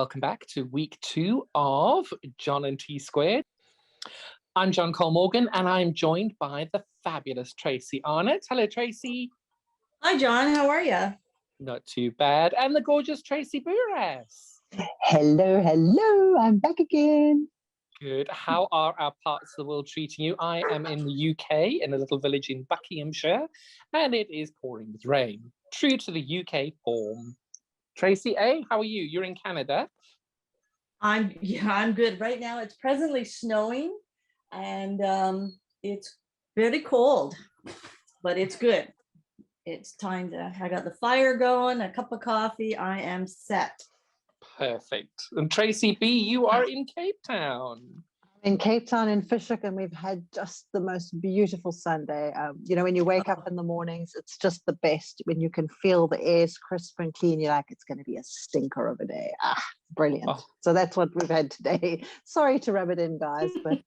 welcome back to week 2 of John and T Squared. I'm John Colemorgan, and I'm joined by the fabulous Tracy Arnet. Hello, Tracy. Hi, John. How are you? Not too bad. And the gorgeous Tracy Bouras. Hello, hello. I'm back again. Good. How are our parts of the world treating you? I am in the UK, in a little village in Buckinghamshire, and it is pouring with rain. True to the UK form. Tracy, how are you? You're in Canada. I'm good. Right now it's presently snowing and it's very cold, but it's good. It's time to, I got the fire going, a cup of coffee, I am set. Perfect. And Tracy B, you are in Cape Town. In Cape Town in Fishhook, and we've had just the most beautiful Sunday. You know, when you wake up in the mornings, it's just the best when you can feel the air's crisp and clean. You're like, it's going to be a stinker of a day. Brilliant. Oh. So that's what we've had today. Sorry to rub it in, guys, but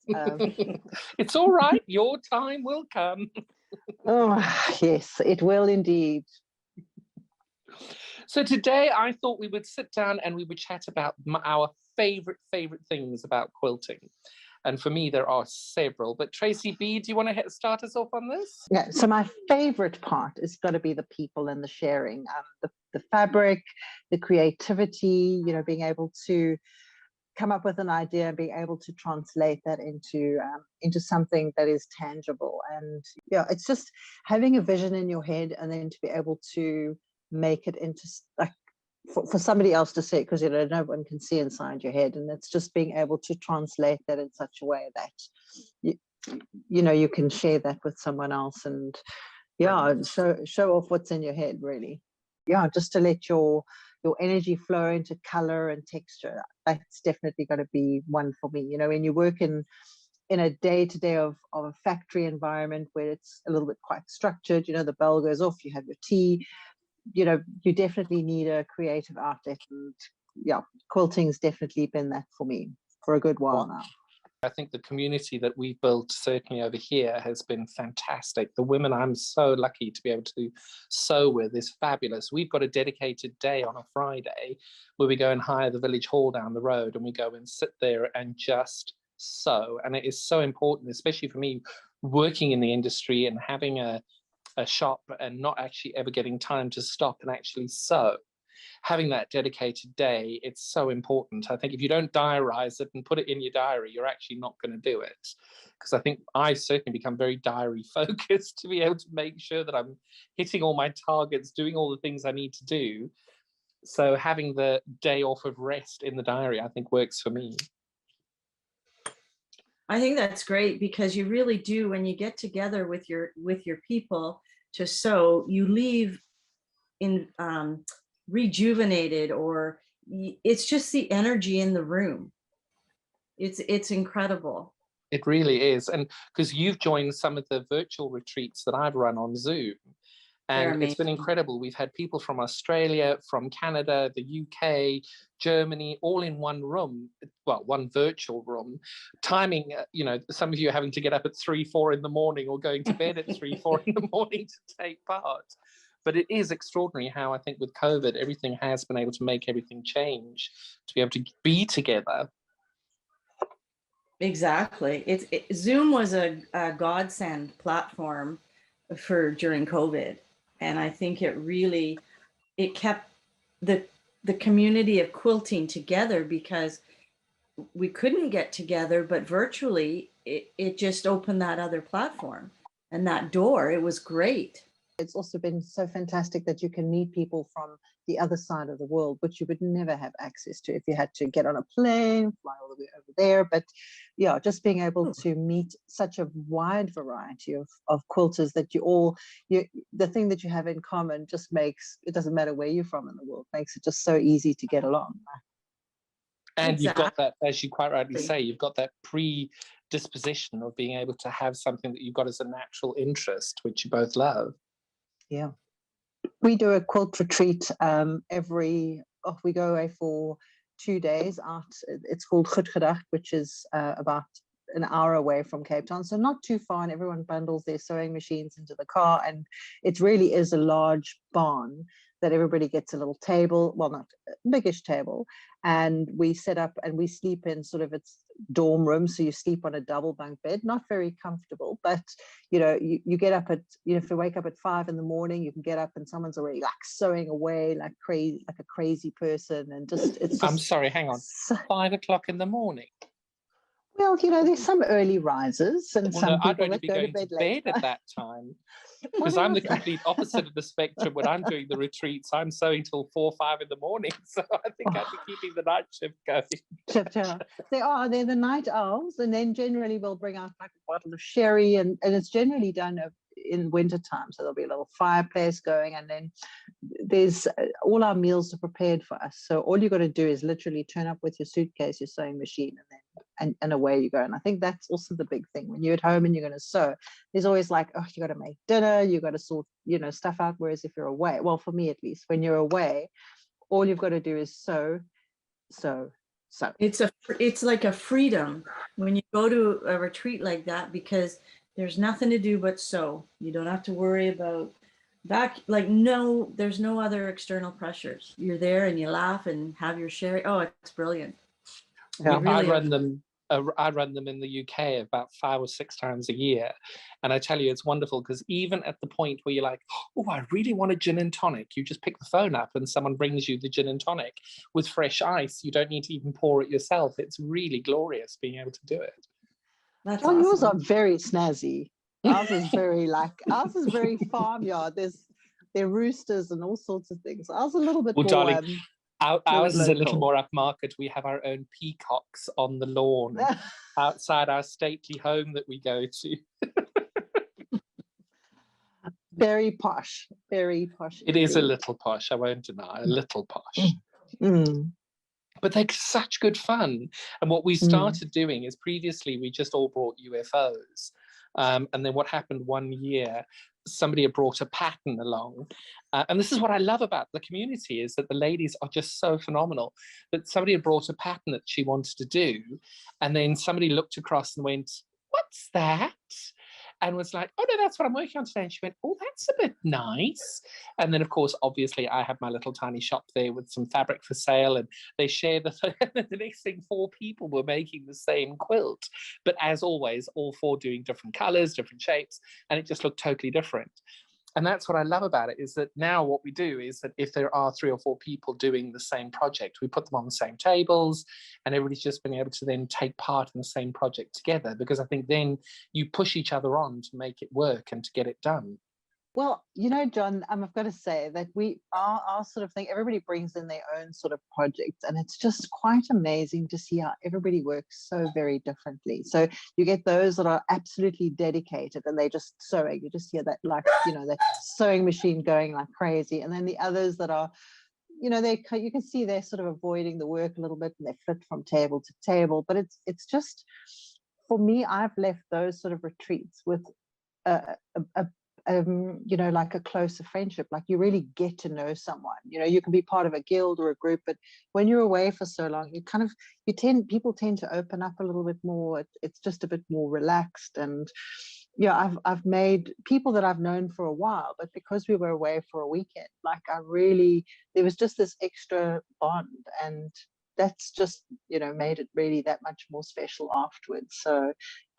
it's all right. Your time will come. Oh, yes, it will indeed. So today I thought we would sit down and we would chat about our favorite things about quilting. And for me, there are several. But Tracy B, do you want to start us off on this? Yeah, so my favorite part is got to be the people and the sharing, the fabric, the creativity, you know, being able to come up with an idea and being able to translate that into something that is tangible. And yeah, it's just having a vision in your head and then to be able to make it into like for somebody else to see it, because you know no one can see inside your head, and it's just being able to translate that in such a way that you know you can share that with someone else, and yeah, show off what's in your head, really. Yeah, just to let your energy flow into color and texture. That's definitely going to be one for me. You know, when you work in a day-to-day of a factory environment where it's a little bit quite structured, you know, the bell goes off, you have your tea, you know, you definitely need a creative outlet, and yeah, quilting's definitely been that for me for a good while now. I think the community that we've built certainly over here has been fantastic. The women I'm so lucky to be able to sew with is fabulous. We've got a dedicated day on a Friday where we go and hire the village hall down the road, and we go and sit there and just sew. And it is so important, especially for me working in the industry and having a shop and not actually ever getting time to stop and actually sew. Having that dedicated day, it's so important. I think if you don't diarize it and put it in your diary, you're actually not going to do it. Because I think I've certainly become very diary focused to be able to make sure that I'm hitting all my targets, doing all the things I need to do. So having the day off of rest in the diary, I think works for me. I think that's great, because you really do, when you get together with your people to sew, you leave in rejuvenated, or it's just the energy in the room. It's incredible. It really is. And because you've joined some of the virtual retreats that I've run on Zoom, and it's been incredible. We've had people from Australia, from Canada, the UK, Germany, all in one room, well, one virtual room. Timing, you know, some of you are having to get up at 3, 4 in the morning, or going to bed at 3, 4 in the morning to take part. But it is extraordinary how I think with COVID, everything has been able to make everything change, to be able to be together. Exactly. Zoom was a godsend platform for during COVID. And I think it kept the community of quilting together, because we couldn't get together, but virtually it just opened that other platform and that door. It was great. It's also been so fantastic that you can meet people from the other side of the world, which you would never have access to if you had to get on a plane, fly all the way over there. But yeah, just being able to meet such a wide variety of quilters that the thing that you have in common just makes, it doesn't matter where you're from in the world, makes it just so easy to get along. And You've got that, as you quite rightly say, you've got that predisposition of being able to have something that you've got as a natural interest, which you both love. Yeah, we do a quilt retreat we go away for 2 days out. It's called Goedgedag, which is about an hour away from Cape Town, so not too far, and everyone bundles their sewing machines into the car, and it really is a large barn that everybody gets a little table, well, not a biggish table, and we set up and we sleep in sort of its dorm room. So you sleep on a double bunk bed, not very comfortable, but you know, you get up at, you know, if you wake up at 5 in the morning, you can get up and someone's already like sewing away like crazy, like a crazy person, and just it's just, I'm sorry, hang on. 5 o'clock in the morning. Well, you know, there's some early risers and Well, some no, people I'd rather that be go to going bed to later. bed at that time. Well, Because I'm the yes. complete opposite of the spectrum. When I'm doing the retreats, I'm sewing till 4 or 5 in the morning. So I think I'd be keeping the night shift going. They're the night owls, and then generally we'll bring out like a bottle of sherry, and it's generally done in winter time. So there'll be a little fireplace going, and then there's all our meals are prepared for us. So all you got to do is literally turn up with your suitcase, your sewing machine, and then and away you go. And I think that's also the big thing when you're at home and you're going to sew. There's always like, oh, you got to make dinner, you got to sort, you know, stuff out. Whereas if you're away, well, for me at least, when you're away, all you've got to do is sew. It's like a freedom when you go to a retreat like that, because there's nothing to do but sew. You don't have to worry about that. Like, no, there's no other external pressures. You're there and you laugh and have your sherry. Oh, it's brilliant. Yeah. I run them in the UK about 5 or 6 times a year. And I tell you, it's wonderful because even at the point where you're like, oh, I really want a gin and tonic, you just pick the phone up and someone brings you the gin and tonic with fresh ice. You don't need to even pour it yourself. It's really glorious being able to do it. That's Well, awesome. yours are very snazzy. Ours is very farmyard. There are roosters and all sorts of things. Ours a little bit Well, more. darling, ours is a little local. more upmarket. We have our own peacocks on the lawn outside our stately home that we go to. Very posh, very posh. It is a little posh, I won't deny, a little posh. Mm. But they're such good fun. And what we started doing is previously we just all brought UFOs. And then what happened one year, somebody had brought a pattern along. And this is what I love about the community, is that the ladies are just so phenomenal, that somebody had brought a pattern that she wanted to do. And then somebody looked across and went, what's that? And was like, oh no, that's what I'm working on today. And she went, oh, that's a bit nice. And then of course, obviously I have my little tiny shop there with some fabric for sale, and they share the next thing 4 people were making the same quilt. But as always, all 4 doing different colors, different shapes, and it just looked totally different. And that's what I love about it, is that now what we do is that if there are 3 or 4 people doing the same project, we put them on the same tables, and everybody's just been able to then take part in the same project together, because I think then you push each other on to make it work and to get it done. Well, you know, John, I've got to say that our sort of thing, everybody brings in their own sort of projects, and it's just quite amazing to see how everybody works so very differently. So you get those that are absolutely dedicated and they just sewing. You just hear that, like, you know, that sewing machine going like crazy. And then the others that are, you know, you can see they're sort of avoiding the work a little bit and they flit from table to table. But it's just, for me, I've left those sort of retreats with you know, like a closer friendship. Like, you really get to know someone. You know, you can be part of a guild or a group, but when you're away for so long, people tend to open up a little bit more. It's just a bit more relaxed. And yeah, I've made people that I've known for a while, but because we were away for a weekend, like, there was just this extra bond, and that's just, you know, made it really that much more special afterwards. So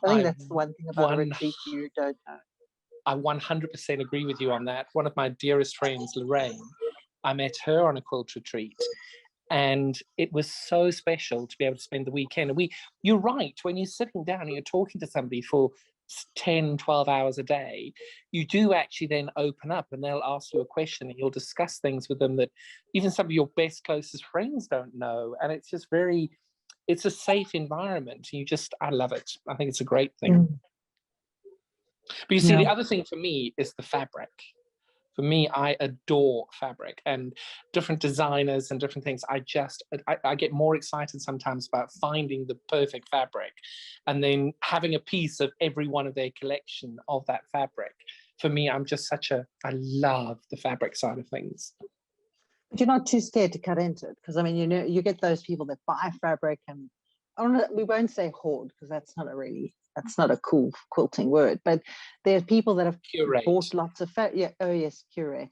I think that's the one thing about a retreat you don't know. I 100% agree with you on that. One of my dearest friends, Lorraine, I met her on a quilt retreat, and it was so special to be able to spend the weekend. And you're right, when you're sitting down and you're talking to somebody for 10, 12 hours a day, you do actually then open up, and they'll ask you a question and you'll discuss things with them that even some of your best, closest friends don't know. And it's just it's a safe environment. I love it. I think it's a great thing. But you see, the other thing for me is the fabric. For me, I adore fabric and different designers and different things. I get more excited sometimes about finding the perfect fabric and then having a piece of every one of their collection of that fabric. For me, I love the fabric side of things. But you're not too scared to cut into it, because I mean, you know, you get those people that buy fabric, and we won't say hoard, because that's not a cool quilting word, but there are people that have bought lots of fabric. Yeah, oh yes, curate.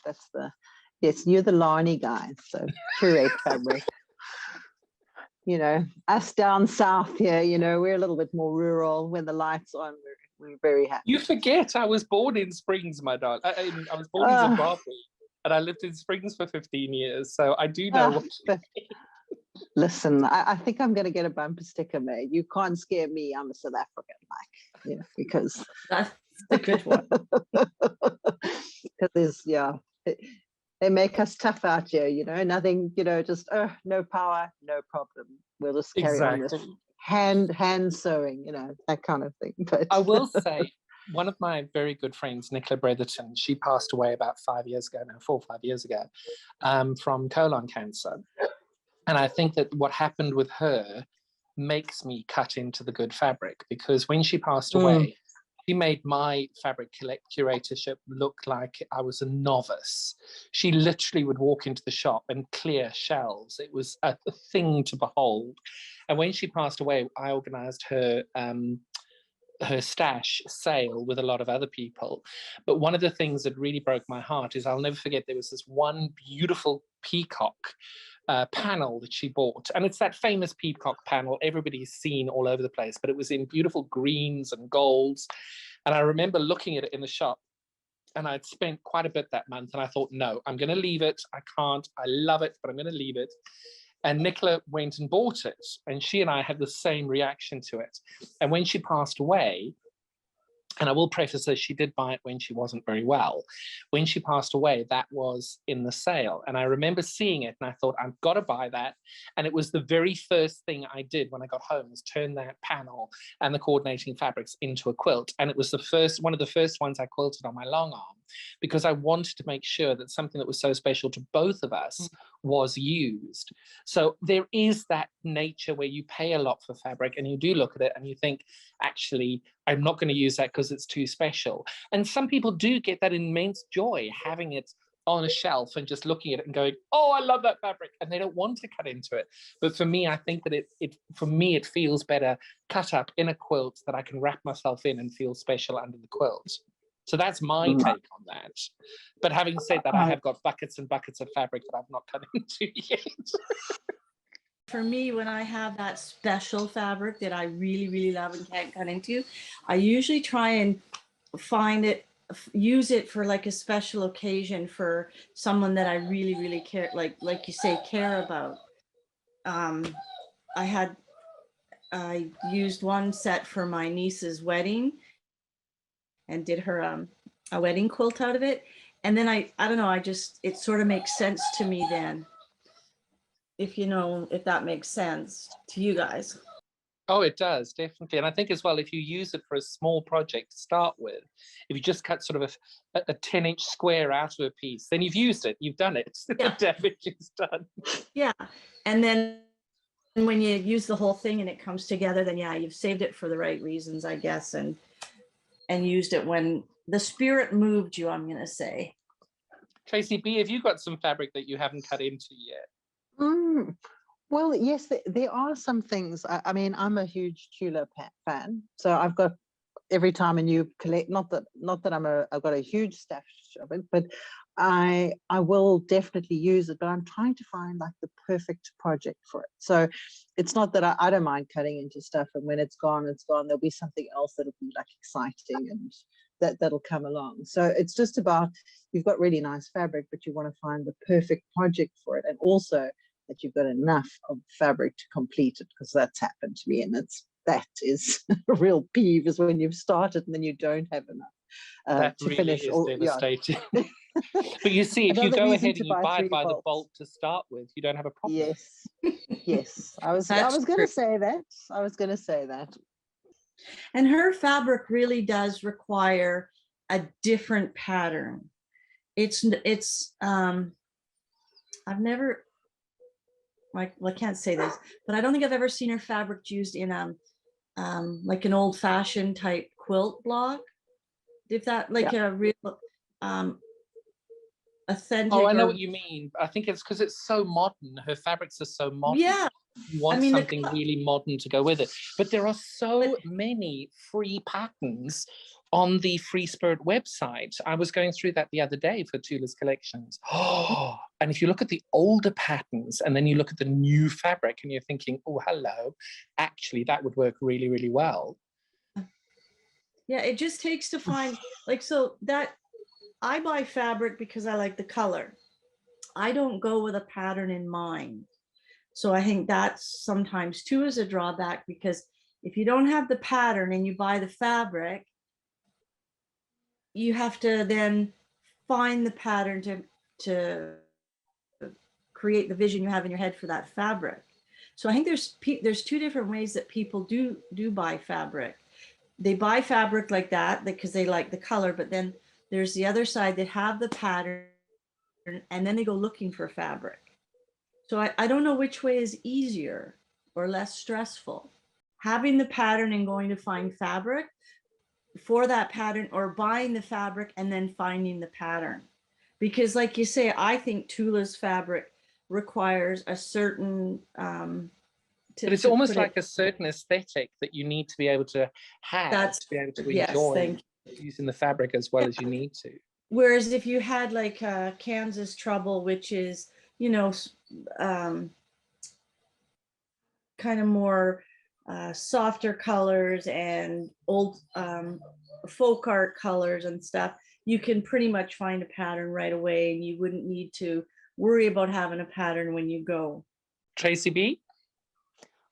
Yes, you're the Larny guy, so curate fabric. You know, us down south here, you know, we're a little bit more rural. When the lights on, we're very happy. You forget I was born in Springs, my darling. I was born in Zimbabwe, and I lived in Springs for 15 years, so I do know what. Listen, I think I'm going to get a bumper sticker made. You can't scare me. I'm a South African, like, you know, because That's a good one. Because there's, they make us tough out here, you know, nothing, you know, just, no power, no problem. We'll just carry on with hand sewing, you know, that kind of thing. But I will say, one of my very good friends, Nicola Bretherton, she passed away about 5 years ago now, 4 or 5 years ago, from colon cancer. And I think that what happened with her makes me cut into the good fabric, because when she passed away, she made my fabric curatorship look like I was a novice. She literally would walk into the shop and clear shelves. It was a thing to behold. And when she passed away, I organized her stash sale with a lot of other people. But one of the things that really broke my heart is, I'll never forget, there was this one beautiful peacock panel that she bought, and it's that famous peacock panel everybody's seen all over the place, but it was in beautiful greens and golds. And I remember looking at it in the shop, and I'd spent quite a bit that month, and I thought, no, I'm going to leave it. I can't, I love it, but I'm going to leave it. And Nicola went and bought it, and she and I had the same reaction to it. And when she passed away, and I will preface this, she did buy it when she wasn't very well. When she passed away, that was in the sale. And I remember seeing it, and I thought, I've got to buy that. And it was the very first thing I did when I got home, was turn that panel and the coordinating fabrics into a quilt. And it was one of the first ones I quilted on my long arm, because I wanted to make sure that something that was so special to both of us was used. So there is that nature where you pay a lot for fabric, and you do look at it and you think, actually, I'm not going to use that because it's too special. And some people do get that immense joy having it on a shelf and just looking at it and going, oh, I love that fabric, and they don't want to cut into it. But for me, I think that it feels better cut up in a quilt that I can wrap myself in and feel special under the quilt. So that's my take on that. But having said that, I have got buckets and buckets of fabric that I've not cut into yet. For me, when I have that special fabric that I really, really love and can't cut into, I usually try and use it for like a special occasion for someone that I really, really care, like you say, care about. I used one set for my niece's wedding and did her a wedding quilt out of it. And then I don't know, it sort of makes sense to me then. If that makes sense to you guys. Oh, it does, definitely. And I think as well, if you use it for a small project to start with, if you just cut sort of a 10-inch square out of a piece, then you've used it, you've done it. Yeah. The damage is done. Yeah. And then when you use the whole thing and it comes together, then yeah, you've saved it for the right reasons, I guess, and used it when the spirit moved you, I'm going to say. Tracy B, have you got some fabric that you haven't cut into yet? Well, yes, there are some things. I mean, I'm a huge tulip fan, so I've got every time a new collect. Not that I've got a huge stash of it, but I will definitely use it. But I'm trying to find like the perfect project for it. So it's not that I don't mind cutting into stuff, and when it's gone, it's gone. There'll be something else that'll be like exciting and that'll come along. So it's just about, you've got really nice fabric, but you want to find the perfect project for it, and also that you've got enough of fabric to complete it, because that's happened to me, and that is a real peeve, is when you've started and then you don't have enough that to really finish. Is devastating. But you see, if you go ahead and you buy it by the bulk to start with, you don't have a problem. Yes, yes. I was going to say that. And her fabric really does require a different pattern. I've never, I can't say this, but I don't think I've ever seen her fabric used in like an old-fashioned type quilt block. If that, like a real authentic. Oh, I know what you mean. I think it's because it's so modern. Her fabrics are so modern. Yeah, You want I mean, something really modern to go with it. But there are so many free patterns on the Free Spirit website. I was going through that the other day for Tula's collections. Oh, and if you look at the older patterns and then you look at the new fabric and you're thinking, oh, hello, actually that would work really, really well. Yeah, it just takes to find, like, so that I buy fabric because I like the color. I don't go with a pattern in mind. So I think that's sometimes too is a drawback, because if you don't have the pattern and you buy the fabric, you have to then find the pattern to create the vision you have in your head for that fabric. So I think there's two different ways that people do buy fabric. They buy fabric like that because they like the color, but then there's the other side that have the pattern and then they go looking for fabric. So I don't know which way is easier or less stressful. Having the pattern and going to find fabric for that pattern, or buying the fabric and then finding the pattern. Because like you say, I think Tula's fabric requires a certain but it's almost like a certain aesthetic that you need to be able to have to be able to enjoy using the fabric as well as you need to. Whereas if you had like Kansas Trouble, which is, you know, kind of more softer colors and old folk art colors and stuff, you can pretty much find a pattern right away, and you wouldn't need to worry about having a pattern when you go. Tracy B?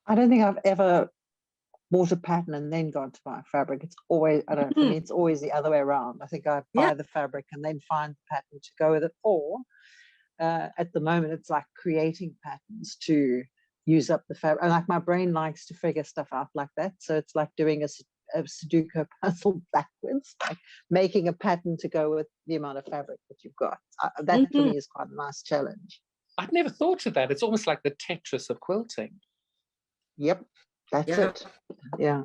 I don't think I've ever bought a pattern and then gone to buy fabric. It's always, I don't know, for me, it's always the other way around. I think I buy the fabric and then find the pattern to go with it. Or at the moment, it's like creating patterns to use up the fabric. And like my brain likes to figure stuff out like that. So it's like doing a Sudoku puzzle backwards, like making a pattern to go with the amount of fabric that you've got. That for me is quite a nice challenge. I've never thought of that. It's almost like the Tetris of quilting. Yep, that's it. Yeah.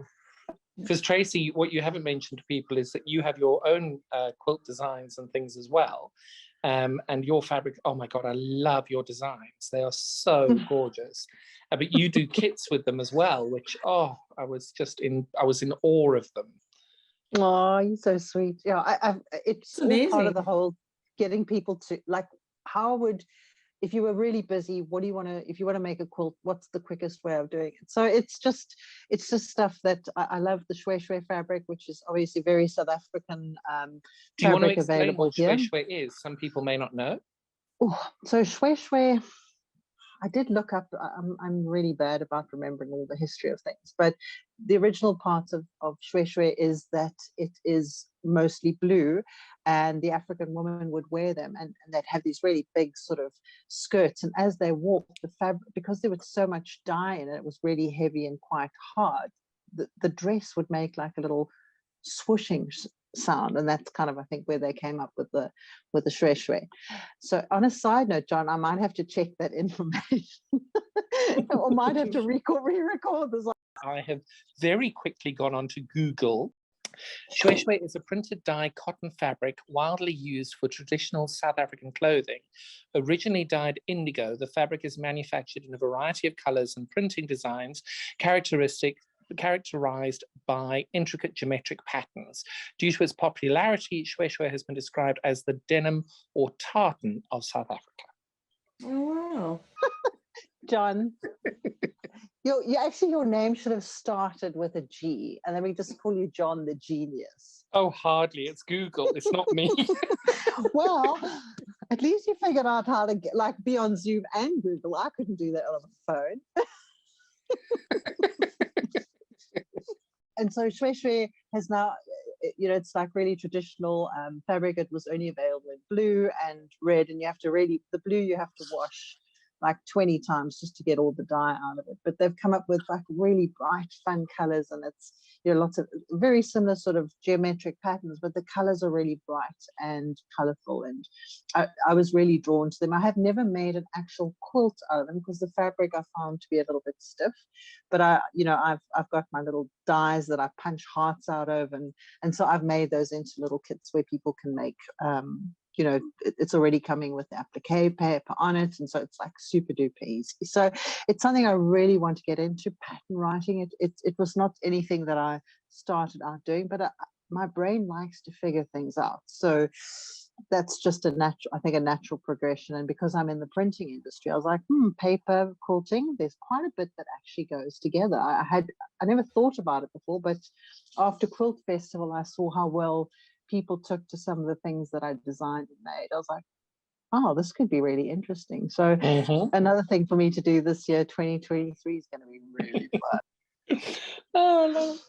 Because Tracy, what you haven't mentioned to people is that you have your own quilt designs and things as well. And your fabric, oh my God, I love your designs. They are so gorgeous. But you do kits with them as well, which, I was in awe of them. Oh, you're so sweet. Yeah, it's all part of the whole getting people to, like, how would, if you were really busy, what do you want to, if you want to make a quilt, what's the quickest way of doing it? So it's just stuff that I love. The shwe shwe fabric, which is obviously very South African do you want to explain available what here. shwe shwe is? Some people may not know. So shwe shwe, I did look up, I'm really bad about remembering all the history of things, but the original part of shwe shwe is that it is mostly blue, and the African woman would wear them, and they'd have these really big sort of skirts, and as they walked, the fabric, because there was so much dye in it, it was really heavy and quite hard, the dress would make like a little swooshing sound, and that's kind of, I think, where they came up with the shwe shwe. So on a side note, John, I might have to check that information or might have to re-record this. I have very quickly gone on to Google. Shwe shwe is a printed dye cotton fabric widely used for traditional South African clothing. Originally dyed indigo, the fabric is manufactured in a variety of colors and printing designs characterized by intricate geometric patterns. Due to its popularity, shwe shwe has been described as the denim or tartan of South Africa. Oh, wow. John, your name should have started with a G, and then we just call you John the Genius. Oh, hardly. It's Google. It's not me. Well, at least you figured out how to be on Zoom and Google. I couldn't do that on a phone. And so shwe shwe has now, it's like really traditional fabric. It was only available in blue and red, and you have to the blue you have to wash like 20 times just to get all the dye out of it. But they've come up with like really bright, fun colors, and it's lots of very similar sort of geometric patterns, but the colors are really bright and colorful, and I was really drawn to them. I have never made an actual quilt out of them because the fabric I found to be a little bit stiff, but I've got my little dies that I punch hearts out of, and so I've made those into little kits where people can make you know, it's already coming with the applique paper on it, and so it's like super duper easy. So it's something I really want to get into, pattern writing. It was not anything that I started out doing, but my brain likes to figure things out. So that's just a natural, I think, a natural progression. And because I'm in the printing industry, I was like, paper quilting, there's quite a bit that actually goes together. I never thought about it before, but after Quilt Festival, I saw how well people took to some of the things that I designed and made. I was like, oh, this could be really interesting. So another thing for me to do this year, 2023, is going to be really fun. Oh, I love it.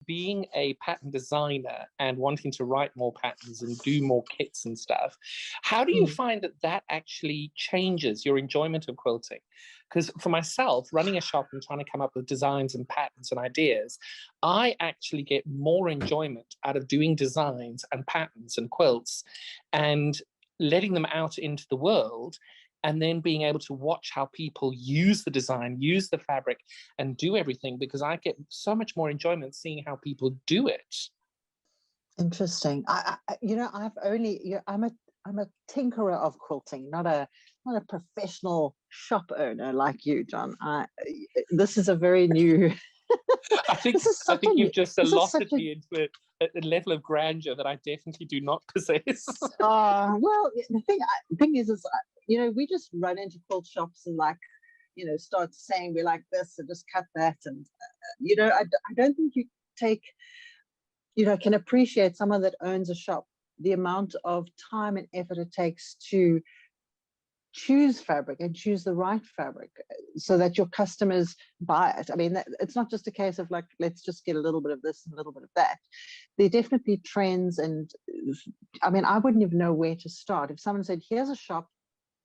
Being a pattern designer and wanting to write more patterns and do more kits and stuff, how do you find that that actually changes your enjoyment of quilting? Because for myself, running a shop and trying to come up with designs and patterns and ideas, I actually get more enjoyment out of doing designs and patterns and quilts and letting them out into the world, and then being able to watch how people use the design, use the fabric, and do everything, because I get so much more enjoyment seeing how people do it. Interesting. You know, I'm a tinkerer of quilting, not a professional shop owner like you, John. This is a very new. I think you've just allotted me into a level of grandeur that I definitely do not possess. Well, the thing is, you know, we just run into quilt shops and, like, you know, start saying we like this and just cut that, and you know, I don't think you take, you know, can appreciate someone that owns a shop, the amount of time and effort it takes to choose fabric and choose the right fabric so that your customers buy it. I mean, it's not just a case of like, let's just get a little bit of this and a little bit of that. There are definitely trends, and I mean, I wouldn't even know where to start. If someone said, here's a shop,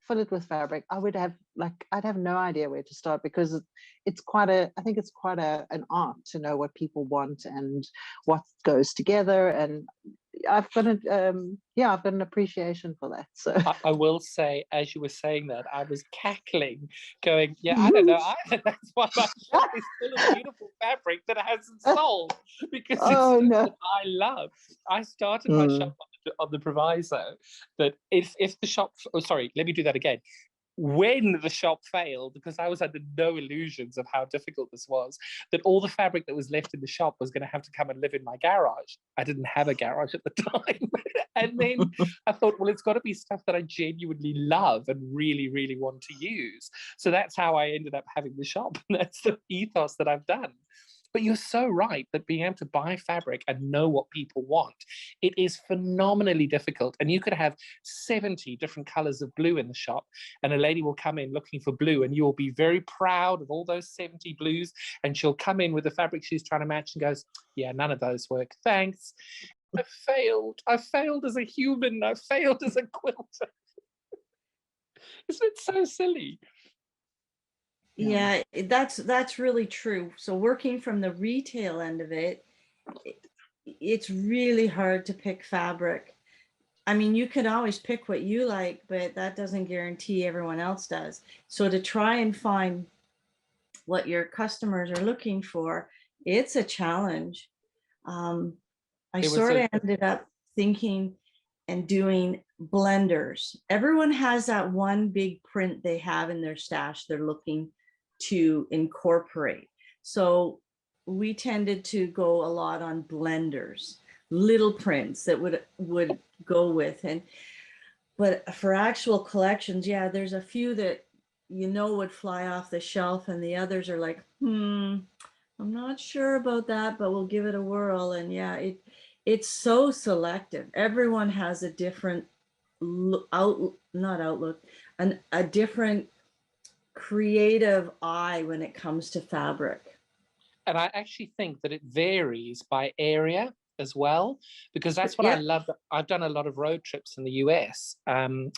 fill it with fabric, I'd have no idea where to start, because it's quite an art to know what people want and what goes together. And I've got an appreciation for that. So I will say, as you were saying that, I was cackling, going, yeah, I don't know either. That's why my shop is full of beautiful fabric that hasn't sold, because it's something that I love. I started my shop on the proviso that if the shop, sorry, let me do that again. When the shop failed, because I was under no illusions of how difficult this was, that all the fabric that was left in the shop was going to have to come and live in my garage. I didn't have a garage at the time. And then I thought, well, it's got to be stuff that I genuinely love and really, really want to use. So that's how I ended up having the shop. And that's the ethos that I've done. But you're so right that being able to buy fabric and know what people want, it is phenomenally difficult. And you could have 70 different colors of blue in the shop, and a lady will come in looking for blue, and you'll be very proud of all those 70 blues. And she'll come in with the fabric she's trying to match and goes, yeah, none of those work. Thanks. I failed. I failed as a human. I failed as a quilter. Isn't it so silly? Yeah, that's really true. So working from the retail end of it, it's really hard to pick fabric. I mean, you can always pick what you like, but that doesn't guarantee everyone else does. So to try and find what your customers are looking for, it's a challenge. I sort of ended up thinking and doing blenders. Everyone has that one big print they have in their stash they're looking to incorporate. So we tended to go a lot on blenders, little prints that would go with. But for actual collections, yeah, there's a few that you know would fly off the shelf, and the others are like, I'm not sure about that, but we'll give it a whirl. And yeah, it's so selective. Everyone has a different a different creative eye when it comes to fabric. And I actually think that it varies by area as well, because that's what I love. I've done a lot of road trips in the US,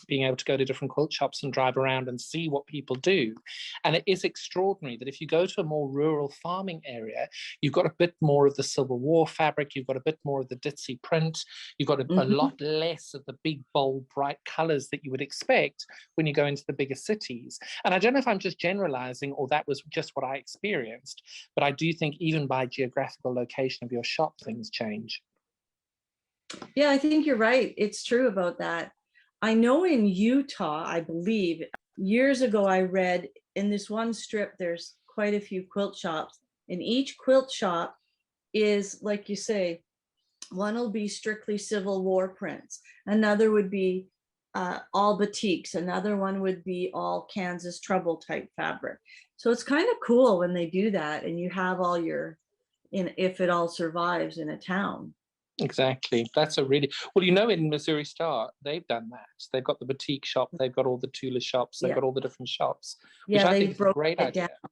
being able to go to different quilt shops and drive around and see what people do. And it is extraordinary that if you go to a more rural farming area, you've got a bit more of the Civil War fabric, you've got a bit more of the ditzy print, you've got a lot less of the big, bold, bright colors that you would expect when you go into the bigger cities. And I don't know if I'm just generalizing or that was just what I experienced, but I do think even by geographical location of your shop, things change. Yeah, I think you're right. It's true about that. I know in Utah, I believe years ago, I read in this one strip, there's quite a few quilt shops, and each quilt shop is, like you say, one will be strictly Civil War prints, another would be all batiks, another one would be all Kansas Trouble type fabric. So it's kind of cool when they do that, and you have all your, if it all survives in a town. Exactly. That's a really well, in Missouri Star, they've done that. They've got the boutique shop, they've got all the Tula shops, they've Yeah. got all the different shops, which Yeah, I they think is a broke great it idea. down.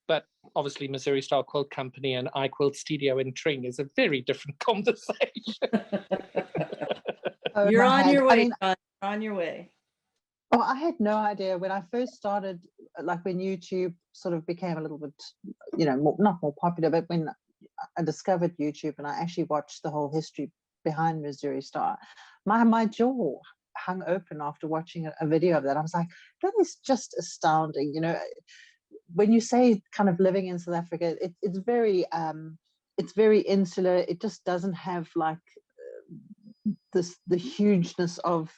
But obviously, Missouri Star Quilt Company and iQuilt Studio in Tring is a very different conversation. Oh, You're my on head. your way, I mean, John. You're on your way. oh, I had no idea when I first started, like when YouTube sort of became a little bit, not more popular, but when I discovered YouTube and I actually watched the whole history behind Missouri Star, my jaw hung open after watching a video of that. I was like, that is just astounding. When you say kind of living in South Africa, it's very insular. It just doesn't have like the hugeness of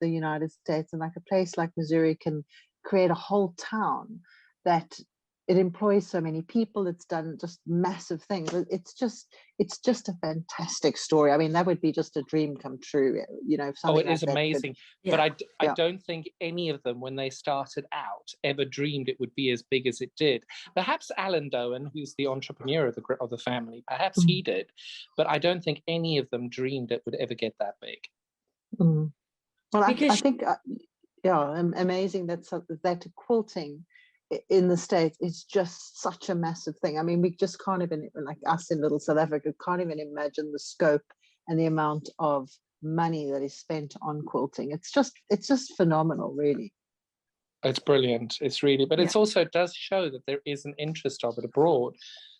the United States, and like a place like Missouri can create a whole town that it employs so many people. It's done just massive things. It's just a fantastic story. I mean, that would be just a dream come true, if something It is like amazing. Yeah. But I don't think any of them, when they started out, ever dreamed it would be as big as it did. Perhaps Alan Doan, who's the entrepreneur of the family, perhaps he did, but I don't think any of them dreamed it would ever get that big. Well, I Because think, amazing that quilting in the States is just such a massive thing. I mean, we just can't even, like us in little South Africa, can't even imagine the scope and the amount of money that is spent on quilting. It's just phenomenal, really. It's brilliant. It's really, but it's also does show that there is an interest of it abroad.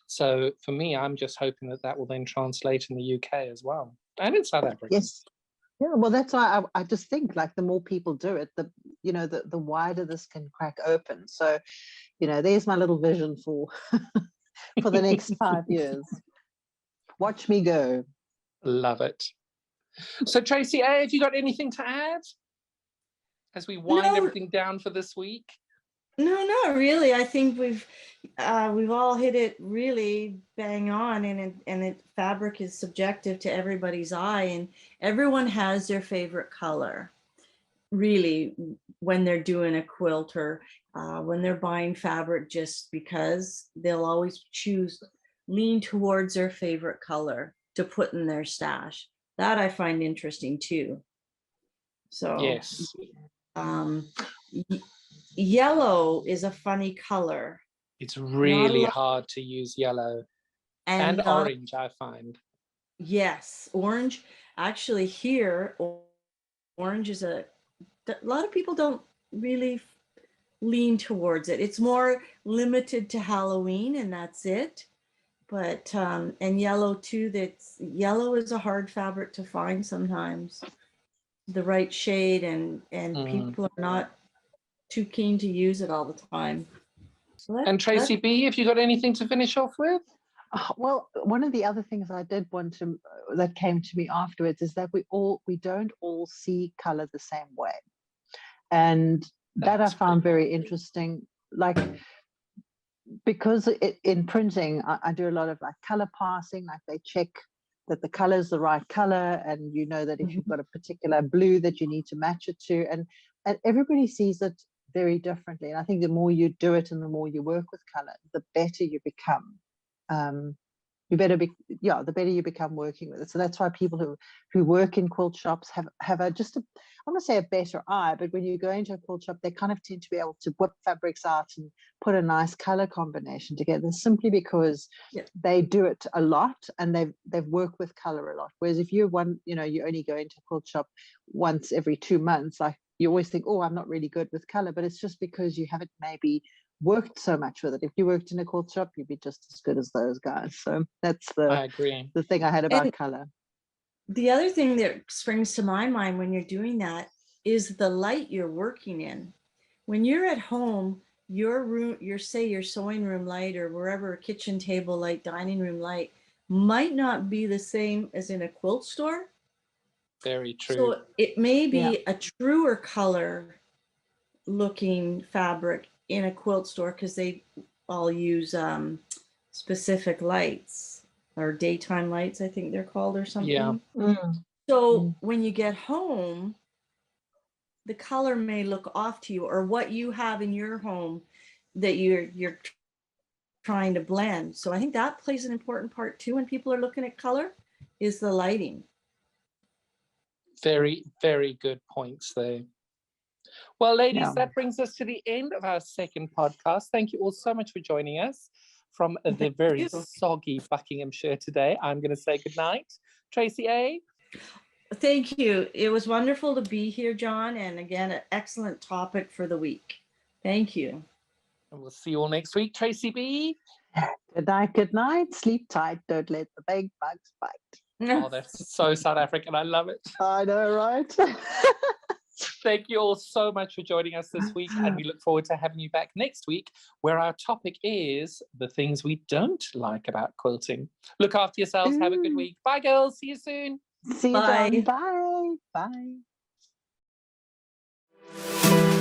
So for me, I'm just hoping that will then translate in the UK as well, and in South Africa. Yes. Yeah, well, that's why I just think like the more people do it, the wider this can crack open. So, there's my little vision for for the next 5 years. Watch me go. Love it. So Tracy, have you got anything to add as we wind everything down for this week? No, not really. I think we've all hit it really bang on, and fabric is subjective to everybody's eye, and everyone has their favorite color. Really, when they're doing a quilt or when they're buying fabric, just because they'll always lean towards their favorite color to put in their stash. That I find interesting too. So yes. Yellow is a funny color. It's really hard to use yellow and orange, I find. Yes, orange. Actually, here, orange is a lot of people don't really lean towards it. It's more limited to Halloween, and that's it. But and yellow too. Yellow is a hard fabric to find sometimes, the right shade, and people are not too keen to use it all the time. So And Tracy B, have you got anything to finish off with? Well, one of the other things I did want to that came to me afterwards is that we don't all see color the same way, and that I found very interesting. Like, because in printing, I do a lot of like color passing. Like they check that the color is the right color, and that if you've got a particular blue that you need to match it to, and everybody sees it very differently. And I think the more you do it and the more you work with color, the better you become. The better you become working with it. So that's why people who work in quilt shops have I want to say a better eye, but when you go into a quilt shop, they kind of tend to be able to whip fabrics out and put a nice color combination together, simply because they do it a lot and they've worked with color a lot. Whereas if you only go into a quilt shop once every 2 months, like you always think, oh, I'm not really good with color, but it's just because you haven't maybe worked so much with it. If you worked in a quilt shop, you'd be just as good as those guys. So that's I agree. The thing I had about color. The other thing that springs to my mind when you're doing that is the light you're working in. When you're at home, your room, your sewing room light, or wherever, kitchen table light, dining room light, might not be the same as in a quilt store. Very true. So it may be Yeah. a truer color looking fabric in a quilt store because they all use specific lights or daytime lights, I think they're called, or something. Yeah. So when you get home, the color may look off to you, or what you have in your home that you're trying to blend. So I think that plays an important part too when people are looking at color, is the lighting. Very, very good points there. Well, ladies, Yeah. that brings us to the end of our second podcast. Thank you all so much for joining us from the Thank very you. soggy Buckinghamshire today. I'm going to say goodnight. Tracy A. Thank you. It was wonderful to be here, John. And again, an excellent topic for the week. Thank you. And we'll see you all next week. Tracy B. Good night, good night. Sleep tight. Don't let the big bugs bite. Oh, that's so South African. I love it. I know, right? Thank you all so much for joining us this week. And we look forward to having you back next week, where our topic is the things we don't like about quilting. Look after yourselves. Have a good week. Bye, girls. See you soon. See you, Bye. John. Bye. Bye.